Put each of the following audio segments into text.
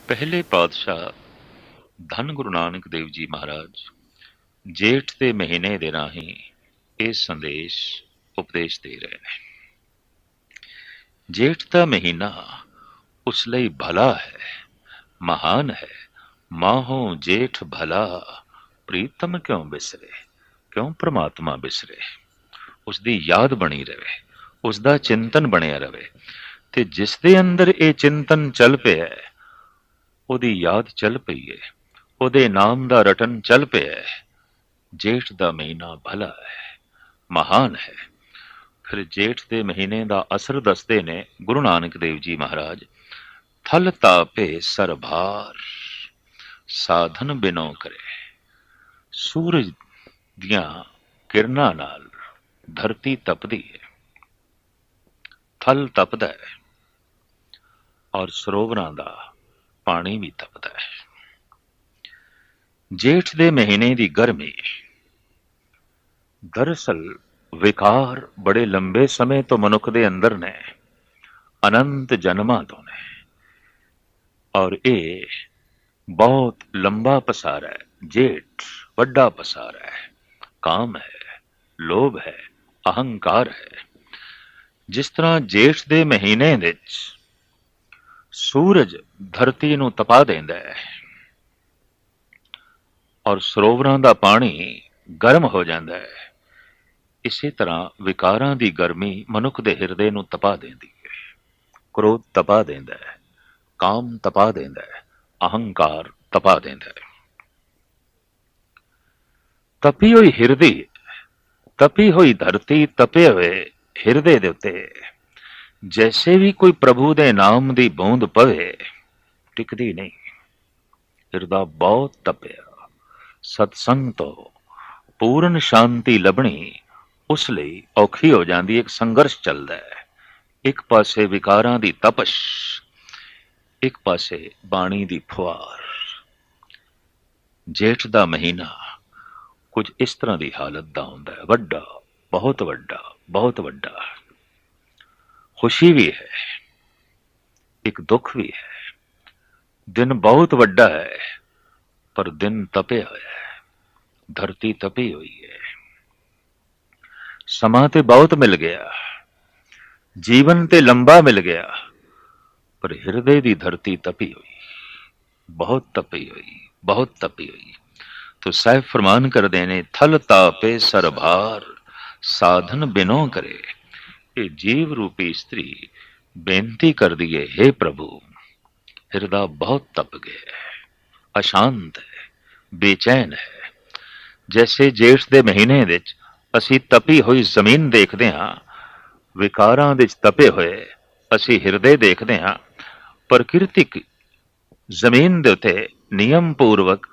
ਪਹਿਲੇ ਪਾਤਸ਼ਾਹ ਧੰਨ ਗੁਰੂ ਨਾਨਕ ਦੇਵ ਜੀ ਮਹਾਰਾਜ ਜੇਠ ਦੇ ਮਹੀਨੇ ਦੇ ਰਾਹੀਂ ਇਹ ਸੰਦੇਸ਼ ਉਪਦੇਸ਼ ਦੇ ਰਹੇ ਨੇ। ਜੇਠ ਦਾ ਮਹੀਨਾ ਉਸ ਲਈ ਭਲਾ ਹੈ, ਮਹਾਨ ਹੈ। ਮਾਹੋ ਜੇਠ ਭਲਾ, ਪ੍ਰੀਤਮ ਕਿਉਂ ਬਿਸਰੇ। ਕਿਉਂ ਪ੍ਰਮਾਤਮਾ ਬਿਸਰੇ? ਉਸ ਦੀ ਯਾਦ ਬਣੀ ਰਵੇ, ਉਸ ਦਾ ਚਿੰਤਨ ਬਣਿਆ ਰਵੇ। ਤੇ ਜਿਸ ਦੇ ਅੰਦਰ ਇਹ ਚਿੰਤਨ ਚੱਲ ਪਿਆ ਹੈ, ਉਹਦੀ ਯਾਦ ਚੱਲ ਪਈ ਹੈ, ਉਹਦੇ ਨਾਮ ਦਾ ਰਟਨ ਚੱਲ ਪਿਆ ਹੈ। ਜੇਠ ਦਾ ਮਹੀਨਾ ਭਲਾ ਹੈ, ਮਹਾਨ ਹੈ। ਫਿਰ ਜੇਠ ਦੇ ਮਹੀਨੇ ਦਾ ਅਸਰ ਦੱਸਦੇ ਨੇ ਗੁਰੂ ਨਾਨਕ ਦੇਵ ਜੀ ਮਹਾਰਾਜ। ਥਲ ਤਾਪੇ ਸਰਭਾਰ, ਸਾਧਨ ਬਿਨੋ ਕਰੇ। ਸੂਰਜ ਦੀਆਂ ਕਿਰਨਾਂ ਨਾਲ ਧਰਤੀ ਤਪਦੀ ਹੈ, ਥਲ ਤਪਦਾ ਹੈ, ਔਰ ਸਰੋਵਰਾਂ ਦਾ ਪਾਣੀ ਵੀ ਤਪਦਾ ਹੈ। ਜੇਠ ਦੇ ਮਹੀਨੇ ਦੀ ਗਰਮੀ ਦਰਅਸਲ ਵਿਕਾਰ ਬੜੇ ਲੰਬੇ ਸਮੇਂ ਤੋਂ ਮਨੁੱਖ ਦੇ ਅੰਦਰ ਨੇ, ਅਨੰਤ ਜਨਮਾਂ ਤੋਂ ਨੇ, ਔਰ ਇਹ ਬਹੁਤ ਲੰਬਾ ਪਸਾਰਾ ਹੈ। ਜੇਠ ਵੱਡਾ ਪਸਾਰਾ ਹੈ। ਕਾਮ ਹੈ, ਲੋਭ ਹੈ, ਅਹੰਕਾਰ ਹੈ। ਜਿਸ ਤਰ੍ਹਾਂ ਜੇਠ ਦੇ ਮਹੀਨੇ ਵਿੱਚ ਸੂਰਜ ਧਰਤੀ ਨੂੰ ਤਪਾ ਦਿੰਦਾ ਹੈ ਔਰ ਸਰੋਵਰਾਂ ਦਾ ਪਾਣੀ ਗਰਮ ਹੋ ਜਾਂਦਾ ਹੈ, ਇਸੇ ਤਰ੍ਹਾਂ ਵਿਕਾਰਾਂ ਦੀ ਗਰਮੀ ਮਨੁੱਖ ਦੇ ਹਿਰਦੇ ਨੂੰ ਤਪਾ ਦਿੰਦੀ ਹੈ। ਕ੍ਰੋਧ ਤਪਾ ਦਿੰਦਾ ਹੈ, ਕਾਮ ਤਪਾ ਦਿੰਦਾ ਹੈ, ਅਹੰਕਾਰ ਤਪਾ ਦਿੰਦਾ ਹੈ। ਤਪੀ ਹੋਈ ਹਿਰਦੇ, ਤਪੀ ਹੋਈ ਧਰਤੀ, ਤਪੇ ਹੋਏ ਹਿਰਦੇ ਦੇ ਉੱਤੇ ਜੈਸੇ ਵੀ ਕੋਈ ਪ੍ਰਭੂ ਦੇ ਨਾਮ ਦੀ ਬੂੰਦ ਪਵੇ, ਟਿਕਦੀ ਨਹੀਂ। ਹਿਰਦਾ ਬਹੁਤ ਤਪਿਆ। ਸਤਸੰਗ ਤੋਂ ਪੂਰਨ ਸ਼ਾਂਤੀ ਲੱਭਣੀ ਉਸ ਲਈ ਔਖੀ ਹੋ ਜਾਂਦੀ। ਇੱਕ ਸੰਘਰਸ਼ ਚੱਲਦਾ ਹੈ। ਇੱਕ ਪਾਸੇ ਵਿਕਾਰਾਂ ਦੀ ਤਪਸ਼, ਇੱਕ ਪਾਸੇ ਬਾਣੀ ਦੀ ਫੁਹਾਰ। ਜੇਠ ਦਾ ਮਹੀਨਾ ਕੁਝ ਇਸ ਤਰ੍ਹਾਂ ਦੀ ਹਾਲਤ ਦਾ ਹੁੰਦਾ ਹੈ, ਵੱਡਾ, ਬਹੁਤ ਵੱਡਾ, ਬਹੁਤ ਵੱਡਾ। ਖੁਸ਼ੀ ਵੀ ਹੈ, ਇੱਕ ਦੁੱਖ ਵੀ ਹੈ। ਦਿਨ ਬਹੁਤ ਵੱਡਾ ਹੈ, ਪਰ ਦਿਨ ਤਪਿਆ ਹੋਇਆ ਹੈ, ਧਰਤੀ ਤਪੀ ਹੋਈ ਹੈ। ਸਮਾਂ ਤੇ ਬਹੁਤ ਮਿਲ ਗਿਆ, ਜੀਵਨ ਤੇ ਲੰਬਾ ਮਿਲ ਗਿਆ, ਪਰ ਹਿਰਦੇ ਦੀ ਧਰਤੀ ਤਪੀ ਹੋਈ, ਬਹੁਤ ਤਪੀ ਹੋਈ, ਬਹੁਤ ਤਪੀ ਹੋਈ। तो साहब फरमान कर देने, थल तापे सरभार, साधन बिनो करे। ये जीव रूपी स्त्री बेनती कर दिए, हे प्रभु हृदय बहुत तप गया है, अशांत है, बेचैन है। जैसे जेठ ਦੇ ਮਹੀਨੇ ਵਿੱਚ ਅਸੀਂ ਤਪੀ ਹੋਈ ਜ਼ਮੀਨ ਦੇਖਦੇ ਹਾਂ, ਵਿਕਾਰਾਂ ਵਿੱਚ ਤਪੇ ਹੋਏ ਅਸੀਂ ਹਿਰਦੇ ਦੇਖਦੇ ਹਾਂ। ਪ੍ਰਕਿਰਤਿਕ ਜ਼ਮੀਨ ਦੇ ਉੱਤੇ ਨਿਯਮ ਪੂਰਵਕ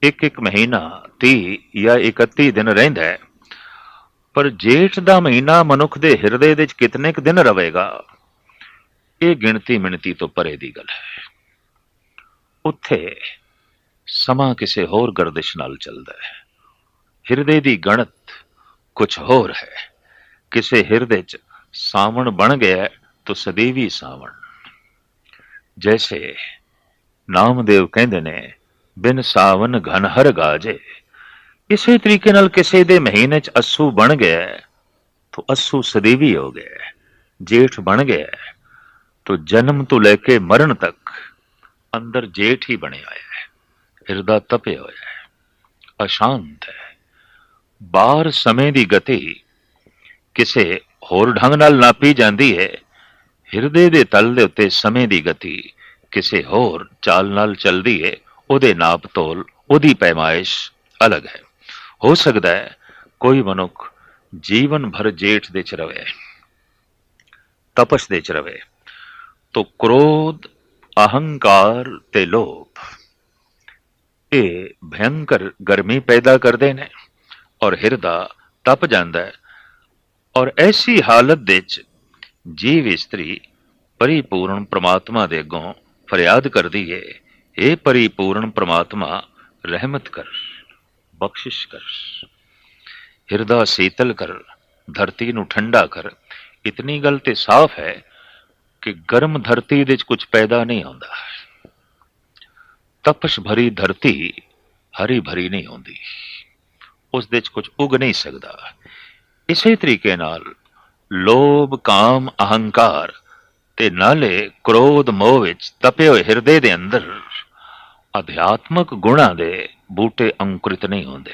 ਇੱਕ ਇੱਕ ਮਹੀਨਾ 30 ਜਾਂ 31 ਦਿਨ ਰਹਿੰਦਾ ਹੈ, ਪਰ ਜੇਠ ਦਾ ਮਹੀਨਾ ਮਨੁੱਖ ਦੇ ਹਿਰਦੇ ਵਿੱਚ ਕਿਤਨੇ ਕੁ ਦਿਨ ਰਵੇਗਾ, ਇਹ ਗਿਣਤੀ ਮਿਣਤੀ ਤੋਂ ਪਰੇ ਦੀ ਗੱਲ ਹੈ। ਉੱਥੇ ਸਮਾਂ ਕਿਸੇ ਹੋਰ ਗਰਦਿਸ਼ ਨਾਲ ਚੱਲਦਾ ਹੈ। ਹਿਰਦੇ ਦੀ ਗਣਤ ਕੁਛ ਹੋਰ ਹੈ। ਕਿਸੇ ਹਿਰਦੇ 'ਚ ਸਾਵਣ ਬਣ ਗਿਆ ਤਾਂ ਸਦੀਵੀ ਸਾਵਣ। ਜੈਸੇ ਨਾਮਦੇਵ ਕਹਿੰਦੇ ਨੇ, ਬਿਨ ਸਾਵਨ ਘਨ ਹਰ ਗਾਜੇ। ਇਸੇ ਤਰੀਕੇ ਨਾਲ ਕਿਸੇ ਦੇ ਮਹੀਨੇ 'ਚ ਅੱਸੂ ਬਣ ਗਿਆ ਤਾਂ ਅੱਸੂ ਸਦੀਵੀ ਹੋ ਗਿਆ। ਜੇਠ ਬਣ ਗਿਆ ਤਾਂ ਜਨਮ ਤੋਂ ਲੈ ਕੇ ਮਰਨ ਤੱਕ ਅੰਦਰ ਜੇਠ ਹੀ ਬਣਿਆ ਹੋਇਆ ਹੈ। ਹਿਰਦਾ ਤਪਿਆ ਹੋਇਆ ਹੈ, ਅਸ਼ਾਂਤ ਹੈ। ਬਾਹਰ ਸਮੇਂ ਦੀ ਗਤੀ ਕਿਸੇ ਹੋਰ ਢੰਗ ਨਾਲ ਨਾਪੀ ਜਾਂਦੀ ਹੈ, ਹਿਰਦੇ ਦੇ ਤਲ ਦੇ ਉੱਤੇ ਸਮੇਂ ਦੀ ਗਤੀ ਕਿਸੇ ਹੋਰ ਚਾਲ ਨਾਲ ਚੱਲਦੀ ਹੈ। ਉਹਦੇ ਨਾਪ ਤੋਲ, ਉਹਦੀ ਪੈਮਾਇਸ਼ ਅਲੱਗ ਹੈ। ਹੋ ਸਕਦਾ ਹੈ ਕੋਈ ਮਨੁੱਖ ਜੀਵਨ ਭਰ ਜੇਠ ਦੇ ਚ ਰਵੇ, ਤਪਸ਼ ਦੇ ਚ ਰਵੇ, ਤੋ ਕ੍ਰੋਧ, ਅਹੰਕਾਰ ਤੇ ਲੋਭ ਇਹ ਭਯੰਕਰ ਗਰਮੀ ਪੈਦਾ ਕਰਦੇ ਨੇ ਔਰ ਹਿਰਦਾ ਤਪ ਜਾਂਦਾ ਹੈ। ਔਰ ਐਸੀ ਹਾਲਤ ਦੇ ਚ ਜੀਵ ਇਸਤਰੀ ਪਰਿਪੂਰਨ ਪ੍ਰਮਾਤਮਾ ਦੇ ਅੱਗੋਂ ਫਰਿਆਦ ਕਰਦੀ ਹੈ, हे परिपूर्ण परमात्मा रहमत कर, बख्शिश कर, हिरदा शीतल कर, धरती ਨੂੰ ਠੰਡਾ ਕਰ। इतनी गल ते साफ है कि गर्म धरती ਦੇ ਕੁਝ ਪੈਦਾ ਨਹੀਂ ਹੁੰਦਾ। ਤਪਸ਼ ਭਰੀ ਧਰਤੀ ਹਰੀ ਭਰੀ ਨਹੀਂ ਹੁੰਦੀ, ਉਸ ਦੇ 'ਚ ਕੁਝ ਉਗ ਨਹੀਂ ਸਕਦਾ। ਇਸੇ ਤਰੀਕੇ ਨਾਲ ਲੋਭ, ਕਾਮ, ਅਹੰਕਾਰ ਤੇ ਨਾਲੇ ਕ੍ਰੋਧ, ਮੋਹ ਵਿੱਚ ਤਪੇ ਹੋਏ ਹਿਰਦੇ ਦੇ ਅੰਦਰ ਅਧਿਆਤਮਕ ਗੁਣਾਂ ਦੇ ਬੂਟੇ ਅੰਕੁਰਿਤ ਨਹੀਂ ਹੁੰਦੇ,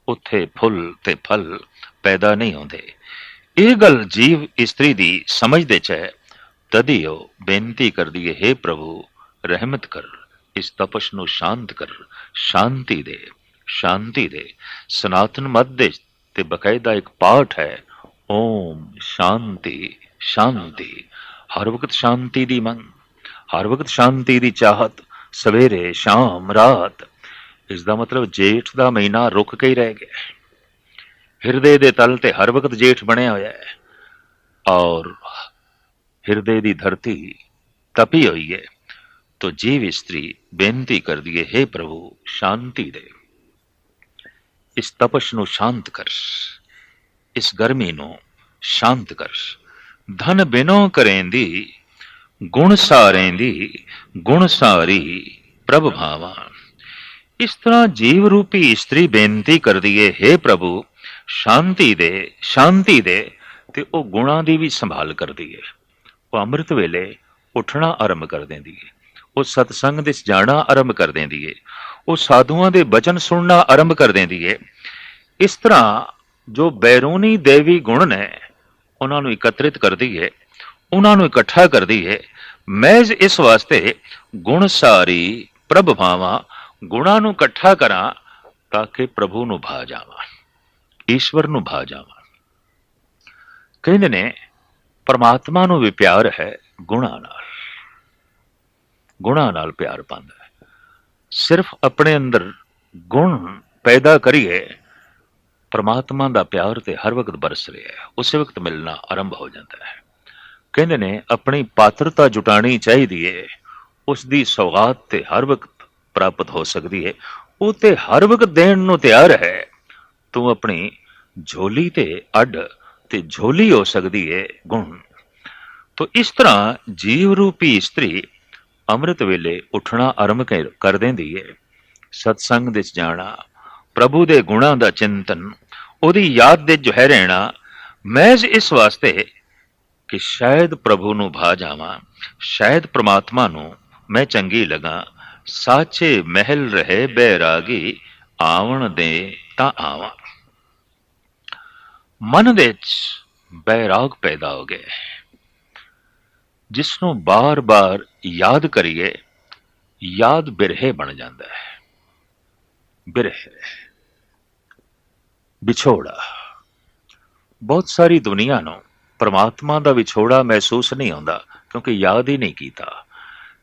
ਉੱਥੇ ਫੁੱਲ ਤੇ ਫਲ ਪੈਦਾ ਨਹੀਂ ਹੁੰਦੇ। ਇਹ ਗੱਲ ਜੀਵ ਇਸਤਰੀ ਦੀ ਸਮਝਦੇ 'ਚ ਹੈ, ਤਦੀ ਉਹ ਬੇਨਤੀ ਕਰਦੀ ਹੈ, ਹੇ ਪ੍ਰਭੂ ਰਹਿਮਤ ਕਰ, ਇਸ ਤਪਸ਼ ਨੂੰ ਸ਼ਾਂਤ ਕਰ, ਸ਼ਾਂਤੀ ਦੇ, ਸ਼ਾਂਤੀ ਦੇ। ਸਨਾਤਨ ਮਤ ਦੇ ਤੇ ਬਕਾਇਦਾ ਇੱਕ ਪਾਠ ਹੈ, ਓਮ ਸ਼ਾਂਤੀ ਸ਼ਾਂਤੀ। ਹਰ ਵਕਤ ਸ਼ਾਂਤੀ ਦੀ ਮੰਗ, ਹਰ ਵਕਤ ਸ਼ਾਂਤੀ ਦੀ ਚਾਹਤ, ਸਵੇਰੇ ਸ਼ਾਮ ਰਾਤ। ਇਸ ਦਾ ਮਤਲਬ ਜੇਠ ਦਾ ਮਹੀਨਾ ਰੁਕ ਕੇ ਹੀ ਰਹਿ ਗਿਆ, ਹਿਰਦੇ ਦੇ ਤਲ ਤੇ ਹਰ ਵਕਤ ਜੇਠ ਬਣਿਆ ਹੋਇਆ ਹੈ, ਔਰ ਹਿਰਦੇ ਦੀ ਧਰਤੀ ਤਪੀ ਹੋਈ ਹੈ। तो जीव स्त्री बेनती कर दिए, हे प्रभु शांति दे, इस तपश ਨੂੰ शांत कर, इस गर्मी ਨੂੰ शांत कर। धन बिनो करेंदी गुण सारेंदी, गुण सारी प्रभ भावा। इस तरह जीव रूपी स्त्री बेनती कर दिए, हे प्रभु शांति दे, शांति दे, ते ਉਹ ਗੁਣਾਂ ਦੀ ਵੀ ਸੰਭਾਲ ਕਰਦੀ ਹੈ। ਉਹ ਅੰਮ੍ਰਿਤ ਵੇਲੇ ਉੱਠਣਾ ਆਰੰਭ ਕਰ ਦਿੰਦੀ ਹੈ, ਉਹ ਸਤਸੰਗ ਦੇ ਜਾਣਾ ਆਰੰਭ ਕਰ ਦਿੰਦੀ ਹੈ, ਉਹ ਸਾਧੂਆਂ ਦੇ ਬਚਨ ਸੁਣਨਾ ਆਰੰਭ ਕਰ ਦਿੰਦੀ ਹੈ। ਇਸ ਤਰ੍ਹਾਂ ਜੋ ਬੈਰੂਨੀ ਦੇਵੀ ਗੁਣ ਨੇ ਉਹਨਾਂ ਨੂੰ ਇਕੱਤਰਿਤ ਕਰਦੀ ਹੈ, ਉਹਨਾਂ ਨੂੰ ਇਕੱਠਾ ਕਰਦੀ ਹੈ, ਮਹਿਜ਼ ਇਸ ਵਾਸਤੇ ਗੁਣ ਸਾਰੀ ਪ੍ਰਭ ਭਾਵਾਂ, ਗੁਣਾਂ ਨੂੰ ਇਕੱਠਾ ਕਰਾਂ ਤਾਂ ਕਿ ਪ੍ਰਭੂ ਨੂੰ ਭਾ ਜਾਵਾਂ, ਈਸ਼ਵਰ ਨੂੰ ਭਾ ਜਾਵਾਂ। ਕਹਿੰਦੇ ਨੇ ਪਰਮਾਤਮਾ ਨੂੰ ਵੀ ਪਿਆਰ ਹੈ ਗੁਣਾਂ ਨਾਲ, ਗੁਣਾਂ ਨਾਲ ਪਿਆਰ ਪਾਉਂਦਾ ਹੈ। ਸਿਰਫ ਆਪਣੇ ਅੰਦਰ ਗੁਣ ਪੈਦਾ ਕਰੀਏ, ਪਰਮਾਤਮਾ ਦਾ ਪਿਆਰ ਤੇ ਹਰ ਵਕਤ ਬਰਸ ਰਿਹਾ ਹੈ, ਉਸੇ ਵਕਤ ਮਿਲਣਾ ਆਰੰਭ ਹੋ ਜਾਂਦਾ ਹੈ। ਕਹਿੰਦੇ ਨੇ ਆਪਣੀ ਪਾਤਰਤਾ ਜੁਟਾਣੀ ਚਾਹੀਦੀ ਹੈ, ਉਸ ਦੀ ਸੌਗਾਤ ਤੇ ਹਰ ਵਕਤ ਪ੍ਰਾਪਤ ਹੋ ਸਕਦੀ ਹੈ, ਉਹ ਤੇ ਹਰ ਵਕਤ ਦੇਣ ਨੂੰ ਤਿਆਰ ਹੈ। ਤੂੰ ਆਪਣੀ ਝੋਲੀ ਤੇ ਅੱਡ ਤੇ ਝੋਲੀ ਹੋ ਸਕਦੀ ਹੈ ਗੁਣ। ਤੋ ਇਸ ਤਰ੍ਹਾਂ ਜੀਵ ਰੂਪੀ ਇਸਤਰੀ ਅੰਮ੍ਰਿਤ ਵੇਲੇ ਉੱਠਣਾ ਆਰੰਭ ਕਰ ਦਿੰਦੀ ਹੈ, ਸਤਸੰਗ ਦੇ ਜਾਣਾ, ਪ੍ਰਭੂ ਦੇ ਗੁਣਾਂ ਦਾ ਚਿੰਤਨ, ਉਹਦੀ ਯਾਦ ਦੇ ਜੁਹੇ ਰਹਿਣਾ, ਮਹਿਜ਼ ਇਸ ਵਾਸਤੇ ਕਿ ਸ਼ਾਇਦ ਪ੍ਰਭੂ ਨੂੰ ਭਾ ਜਾਵਾਂ, ਸ਼ਾਇਦ ਪ੍ਰਮਾਤਮਾ ਨੂੰ ਮੈਂ ਚੰਗੀ ਲਗਾ। ਸਾਚੇ ਮਹਿਲ ਰਹੇ ਬੈਰਾਗੀ, ਆਵਣ ਦੇ ਤਾਂ ਆਵਾਂ। ਮਨ ਦੇ ਵਿੱਚ ਬੈਰਾਗ ਪੈਦਾ ਹੋ ਗਏ, ਜਿਸ ਨੂੰ ਬਾਰ-ਬਾਰ ਯਾਦ ਕਰੀਏ, ਯਾਦ ਬਿਰਹੇ ਬਣ ਜਾਂਦਾ ਹੈ। ਬਿਰਹੇ, ਵਿਛੋੜਾ। ਬਹੁਤ ਸਾਰੀ ਦੁਨੀਆ ਨੂੰ ਪਰਮਾਤਮਾ ਦਾ ਵਿਛੋੜਾ ਮਹਿਸੂਸ ਨਹੀਂ ਹੁੰਦਾ, ਕਿਉਂਕਿ ਯਾਦ ਹੀ ਨਹੀਂ ਕੀਤਾ।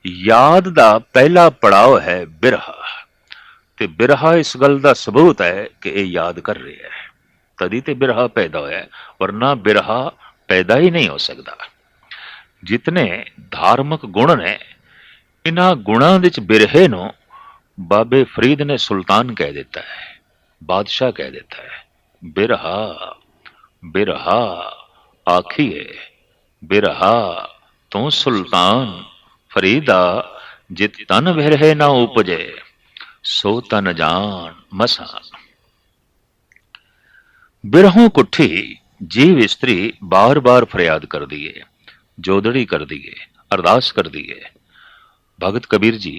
ਯਾਦ ਦਾ ਪਹਿਲਾ ਪੜਾਅ ਹੈ ਬਿਰਹਾ, ਤੇ ਬਿਰਹਾ ਇਸ ਗੱਲ ਦਾ ਸਬੂਤ ਹੈ ਕਿ ਇਹ ਯਾਦ ਕਰ ਰਿਹਾ ਹੈ, ਤਦੀ ਤੇ ਬਿਰਹਾ ਪੈਦਾ ਹੋਇਆ, ਵਰਨਾ ਬਿਰਹਾ ਪੈਦਾ ਹੀ ਨਹੀਂ ਹੋ ਸਕਦਾ। जितने धार्मिक गुण ने, इन्हां गुणां विच बिरहे नूं बाबे फरीद ने सुल्तान कह दिता है, बादशाह कह दिता है। बिरहा बिरहा आखिए, बिरहा तू सुल्तान फरीदा, जित तन बिरहे ना उपजे, सो तन जान मसा। बिरहों कुठी जीव स्त्री बार बार फरियाद कर दी है, जोदड़ी कर दी है, अरदास कर दी है। भगत कबीर जी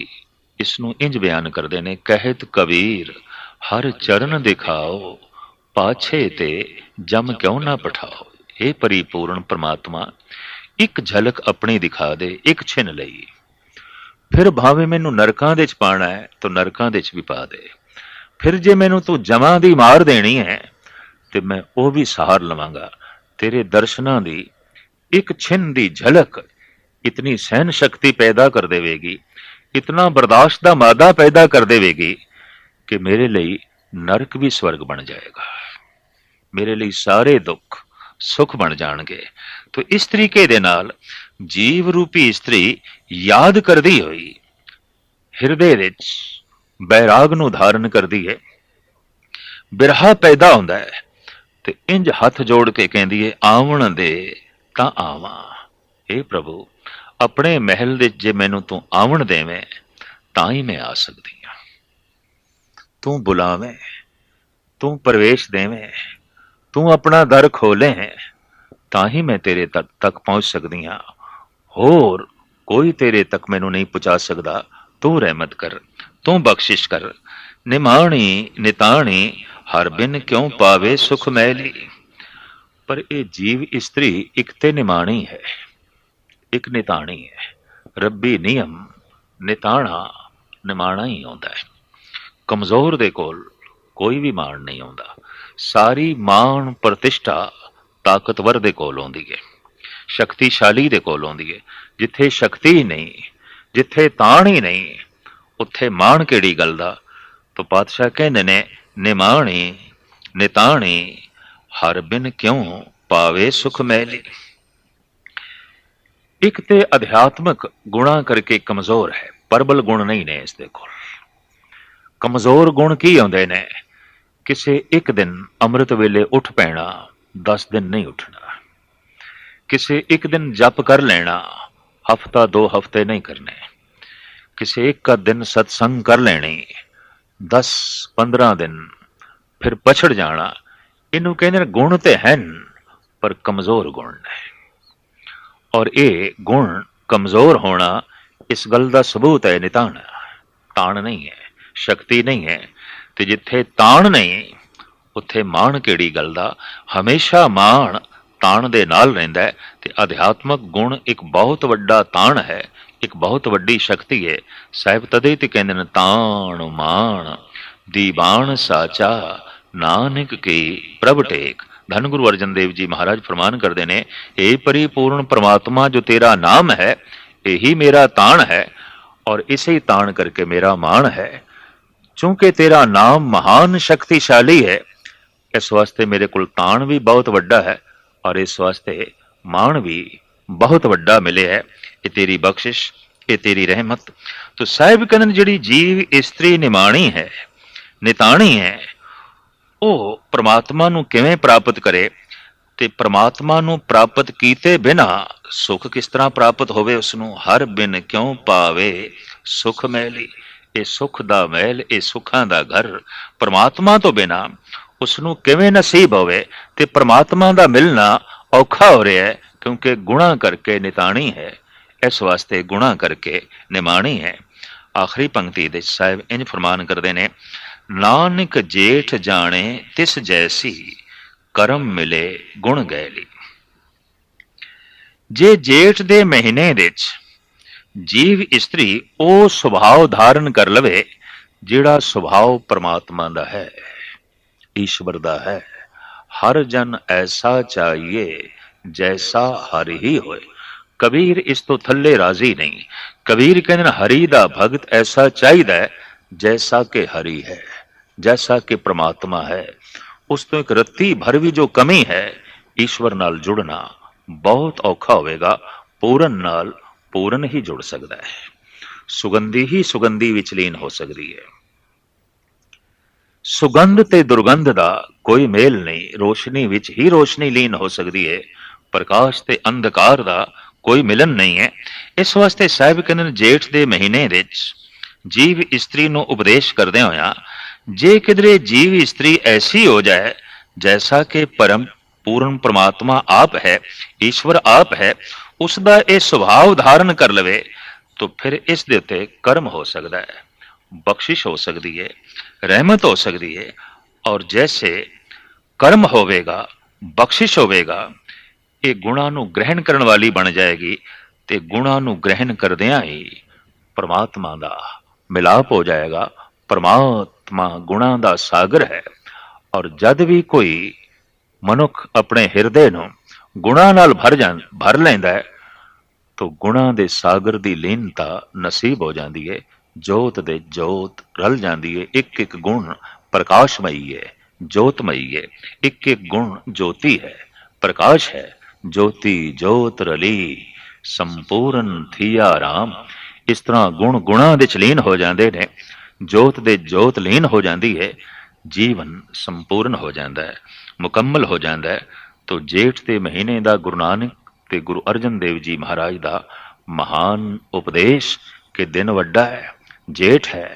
इसनों इंज बयान करते ने, कहत कबीर हर चरण दिखाओ, पाछे ते जम क्यों ना पठाओ। हे परिपूर्ण परमात्मा, एक झलक अपनी दिखा दे, एक छिन लई, फिर भावे मैनू नरकां दे च पाना है तो नरकां दे च भी पा दे, फिर जे मैनू तू जमां दी मार देनी है ते मैं वो भी सहार लवांगा। तेरे दर्शनां दी एक छिन दी झलक इतनी सहन शक्ति पैदा कर देवेगी, इतना बर्दाश्त दा मादा पैदा कर देवेगी कि मेरे लिए नरक भी स्वर्ग बन जाएगा, मेरे लिए सारे दुख सुख बन जाणगे। तो इस तरीके दे नाल जीव रूपी स्त्री याद करदी होई हिरदे विच बैराग नूं धारण करदी है, बिरहा पैदा हुंदा है, ते इंज हथ जोड़ के कहंदी है, आवण दे ਤਾਂ ਆਵਾਂ। हे प्रभु अपने महल दे जे मैनू तू आवण देवें ਤਾਂ ਹੀ ਮੈਂ ਆ ਸਕਦੀ ਹਾਂ। ਤੂੰ ਬੁਲਾਵੇਂ, ਤੂੰ ਪ੍ਰਵੇਸ਼ ਦੇਵੇਂ, ਤੂੰ ਆਪਣਾ ਦਰ ਖੋਲੇ ਤਾਂ ਹੀ ਮੈਂ ਤੇਰੇ ਤੱਕ ਪਹੁੰਚ ਸਕਦੀ ਹਾਂ। ਹੋਰ ਕੋਈ ਤੇਰੇ ਤੱਕ ਮੈਨੂੰ ਨਹੀਂ ਪਹੁੰਚਾ ਸਕਦਾ। ਤੂੰ ਰਹਿਮਤ ਕਰ, ਤੂੰ ਬਖਸ਼ਿਸ਼ ਕਰ। ਨਿਮਾਣੀ ਨਿਤਾਣੀ ਹਰ ਬਿਨ ਕਿਉਂ ਪਾਵੇ ਸੁਖ ਮੈਲੀ। ਪਰ ਇਹ ਜੀਵ ਇਸਤਰੀ ਇੱਕ ਤੇ ਨਿਮਾਣੀ ਹੈ, ਇੱਕ ਨਿਤਾਣੀ ਹੈ। ਰੱਬੀ ਨਿਯਮ ਨਿਤਾਣਾ ਨਿਮਾਣਾ ਹੀ ਆਉਂਦਾ ਹੈ। ਕਮਜ਼ੋਰ ਦੇ ਕੋਲ ਕੋਈ ਵੀ ਮਾਣ ਨਹੀਂ ਆਉਂਦਾ। ਸਾਰੀ ਮਾਣ ਪ੍ਰਤਿਸ਼ਠਾ ਤਾਕਤਵਰ ਦੇ ਕੋਲ ਆਉਂਦੀ ਹੈ, ਸ਼ਕਤੀਸ਼ਾਲੀ ਦੇ ਕੋਲ ਆਉਂਦੀ ਹੈ। ਜਿੱਥੇ ਸ਼ਕਤੀ ਹੀ ਨਹੀਂ, ਜਿੱਥੇ ਤਾਣ ਹੀ ਨਹੀਂ, ਉੱਥੇ ਮਾਣ ਕਿਹੜੀ ਗੱਲ ਦਾ। ਤਾਂ ਪਾਤਸ਼ਾਹ ਕਹਿੰਦੇ ਨੇ ਨਿਮਾਣੀ ਨਿਤਾਣੀ ਹਰ ਬਿਨ ਕਿਉਂ ਪਾਵੇ ਸੁਖ ਮੈਲੀ। ਇੱਕ ਤੇ ਅਧਿਆਤਮਕ ਗੁਣਾ ਕਰਕੇ ਕਮਜ਼ੋਰ ਹੈ, ਪਰਬਲ ਗੁਣ ਨਹੀਂ ਨੇ ਇਸ ਦੇ ਕੋਲ। ਕਮਜ਼ੋਰ ਗੁਣ ਕੀ ਆਉਂਦੇ ਨੇ? ਕਿਸੇ ਇੱਕ ਦਿਨ ਅੰਮ੍ਰਿਤ ਵੇਲੇ ਉੱਠ ਪੈਣਾ, 10 ਦਿਨ ਨਹੀਂ ਉੱਠਣਾ। ਕਿਸੇ ਇੱਕ ਦਿਨ ਜਪ ਕਰ ਲੈਣਾ, ਹਫਤਾ 2 ਹਫਤੇ ਨਹੀਂ ਕਰਨੇ। ਕਿਸੇ ਇੱਕ ਦਿਨ ਸਤਸੰਗ ਕਰ ਲੈਣੀ, 10-15 ਦਿਨ ਫਿਰ ਪਛੜ ਜਾਣਾ। ਇਹਨੂੰ ਕਹਿੰਦੇ ਨੇ ਗੁਣ ਤੇ ਹਨ ਪਰ ਕਮਜ਼ੋਰ ਗੁਣ ਨੇ। ਔਰ ਇਹ ਗੁਣ ਕਮਜ਼ੋਰ ਹੋਣਾ ਇਸ ਗੱਲ ਦਾ ਸਬੂਤ ਹੈ ਨਿਤਾਣ। ਤਾਣ ਨਹੀਂ ਹੈ, ਸ਼ਕਤੀ ਨਹੀਂ ਹੈ। ਤੇ ਜਿੱਥੇ ਤਾਣ ਨਹੀਂ ਉੱਥੇ ਮਾਣ ਕਿਹੜੀ ਗੱਲ ਦਾ। ਹਮੇਸ਼ਾ ਮਾਣ ਤਾਣ ਦੇ ਨਾਲ ਰਹਿੰਦਾ ਹੈ। ਤੇ ਅਧਿਆਤਮਕ ਗੁਣ ਇੱਕ ਬਹੁਤ ਵੱਡਾ ਤਾਣ ਹੈ, ਇੱਕ ਬਹੁਤ ਵੱਡੀ ਸ਼ਕਤੀ ਹੈ। ਸਾਹਿਬ ਤਦੇ ਤੇ ਕਹਿੰਦੇ ਨੇ ਤਾਣ ਮਾਣ ਦੀਵਾਨ ਸਾਚਾ ਨਾਨਕ ਕੀ ਪ੍ਰਭ ਟੇਕ। ਧੰਨ ਗੁਰੂ ਅਰਜਨ ਦੇਵ ਜੀ ਮਹਾਰਾਜ ਫਰਮਾਨ ਕਰਦੇ ਨੇ, ਇਹ ਪਰਿਪੂਰਨ ਪ੍ਰਮਾਤਮਾ ਜੋ ਤੇਰਾ ਨਾਮ ਹੈ, ਇਹੀ ਮੇਰਾ ਤਾਣ ਹੈ ਔਰ ਇਸੇ ਤਾਣ ਕਰਕੇ ਮੇਰਾ ਮਾਣ ਹੈ। ਚूंकि तेरा नाम महान शक्तिशाली है, इस वास्ते मेरे कोल ताण भी बहुत वड्डा है और इस वास्ते मान भी बहुत वड्डा मिले है। ये तेरी बख्शिश, ये तेरी रहमत। तो साहिब कहते जिहड़ी जीव इस्त्री निमाणी है, निताणी है, ਉਹ ਪ੍ਰਮਾਤਮਾ ਨੂੰ ਕਿਵੇਂ ਪ੍ਰਾਪਤ ਕਰੇ ਤੇ ਪ੍ਰਮਾਤਮਾ ਨੂੰ ਪ੍ਰਾਪਤ ਕੀਤੇ ਬਿਨਾ ਸੁਖ ਕਿਸ ਤਰ੍ਹਾਂ ਪ੍ਰਾਪਤ ਹੋਵੇ ਉਸ ਨੂੰ। ਹਰ ਬਿਨ ਕਿਉਂ ਪਾਵੇ ਸੁਖ ਮੈਲੀ। ਇਹ ਸੁਖ ਦਾ ਮਹਿਲ, ਇਹ ਸੁੱਖਾਂ ਦਾ ਘਰ ਪ੍ਰਮਾਤਮਾ ਤੋਂ ਬਿਨਾ ਉਸ ਨੂੰ ਕਿਵੇਂ ਨਸੀਬ ਹੋਵੇ। ਤੇ ਪ੍ਰਮਾਤਮਾ ਦਾ ਮਿਲਣਾ ਔਖਾ ਹੋ ਰਿਹਾ ਹੈ ਕਿਉਂਕਿ ਗੁਣਾ ਕਰਕੇ ਨਿਤਾਣੀ ਹੈ, ਇਸ ਵਾਸਤੇ ਗੁਣਾ ਕਰਕੇ ਨਿਮਾਣੀ ਹੈ। ਆਖਰੀ ਪੰਕਤੀ ਦੇ ਸਾਹਿਬ ਇੰਜ ਫਰਮਾਨ ਕਰਦੇ ਨੇ, ਨਾਨਕ ਜੇਠ ਜਾਣੇ ਤਿਸ ਜੈਸੀ ਕਰਮ ਮਿਲੇ ਗੁਣ ਗੈਲੀ। ਜੇ ਜੇਠ ਦੇ ਮਹੀਨੇ ਵਿੱਚ ਜੀਵ ਇਸਤਰੀ ਉਹ ਸੁਭਾਅ ਧਾਰਨ ਕਰ ਲਵੇ ਜਿਹੜਾ ਸੁਭਾਅ ਪ੍ਰਮਾਤਮਾ ਦਾ ਹੈ, ਈਸ਼ਵਰ ਦਾ ਹੈ। ਹਰ ਜਨ ਐਸਾ ਚਾਹੀਏ ਜੈਸਾ ਹਰਿ ਹੀ ਹੋਏ। ਕਬੀਰ ਇਸ ਤੋਂ ਥੱਲੇ ਰਾਜ਼ੀ ਨਹੀਂ। ਕਬੀਰ ਕਹਿੰਦੇ ਨੇ ਹਰੀ ਦਾ ਭਗਤ ਐਸਾ ਚਾਹੀਦਾ ਹੈ जैसा कि हरि है, जैसा कि परमात्मा है। उस तो एक रत्ती भर भी जो कमी है, ईश्वर नाल जुड़ना बहुत औखा होवेगा। पूरन नाल पूरन ही जुड़ सकता है, सुगंधी ही सुगंधी विच लीन हो सकती है। सुगंध ते दुर्गंध दा कोई मेल नहीं, रोशनी विच ही रोशनी लीन हो सकती है। प्रकाश ते अंधकार दा कोई मिलन नहीं है। इस वास्ते साहिब कहते जेठ दे महीने विच जीव इस्त्री ਨੂੰ ਉਪਦੇਸ਼ ਕਰਦੇ ਹੋਇਆ, ਜੇ ਕਿਧਰੇ ਜੀਵ ਇਸਤਰੀ ਐਸੀ ਹੋ ਜਾਏ ਜੈਸਾ ਕਿ ਪਰਮ ਪੂਰਨ ਪ੍ਰਮਾਤਮਾ ਆਪ ਹੈ, ਈਸ਼ਵਰ ਆਪ ਹੈ, ਉਸ ਦਾ ਇਹ ਸੁਭਾਅ ਧਾਰਨ ਕਰ ਲਵੇ ਤਾਂ ਫਿਰ ਇਸ ਦੇ ਉੱਤੇ ਕਰਮ ਹੋ ਸਕਦਾ ਹੈ, ਬਖਸ਼ਿਸ਼ ਹੋ ਸਕਦੀ ਹੈ, ਰਹਿਮਤ ਹੋ ਸਕਦੀ ਹੈ। ਔਰ ਜੈਸੇ ਕਰਮ ਹੋਵੇਗਾ, ਬਖਸ਼ਿਸ਼ ਹੋਵੇਗਾ, ਇਹ ਗੁਣਾਂ ਨੂੰ ਗ੍ਰਹਿਣ ਕਰਨ ਵਾਲੀ ਬਣ ਜਾਏਗੀ ਤੇ ਗੁਣਾਂ ਨੂੰ ਗ੍ਰਹਿਣ ਕਰਦਿਆਂ ਹੀ परमात्मा ਦਾ मिलाप हो जाएगा। परमात्मा गुणा का सागर है और जद भी कोई मनुख अपने हिरदे नूं गुणा नाल भर लैंदा है तो गुणा दे सागर दी लीनता नसीब हो जाती है। जोत दे जोत रल जाती है। एक एक गुण प्रकाशमयी है, जोतमयी है। एक एक गुण ज्योति है, प्रकाश है। ज्योति जोत रली संपूर्ण थिया राम। इस तरह गुण गुणा दे च लीन हो जाते हैं, जोत दे जोत लीन हो जाती है, जीवन संपूर्ण हो जाता है, मुकम्मल हो जाता है। तो जेठ के महीने का गुरु नानक ते गुरु अर्जन देव जी महाराज का महान उपदेश कि दिन वड्डा है, ਜੇਠ ਹੈ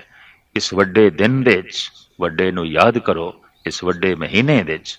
ਇਸ ਵੱਡੇ ਦਿਨ ਦੇ 'ਚ ਵੱਡੇ ਨੂੰ ਯਾਦ ਕਰੋ ਇਸ ਵੱਡੇ ਮਹੀਨੇ ਦੇ 'ਚ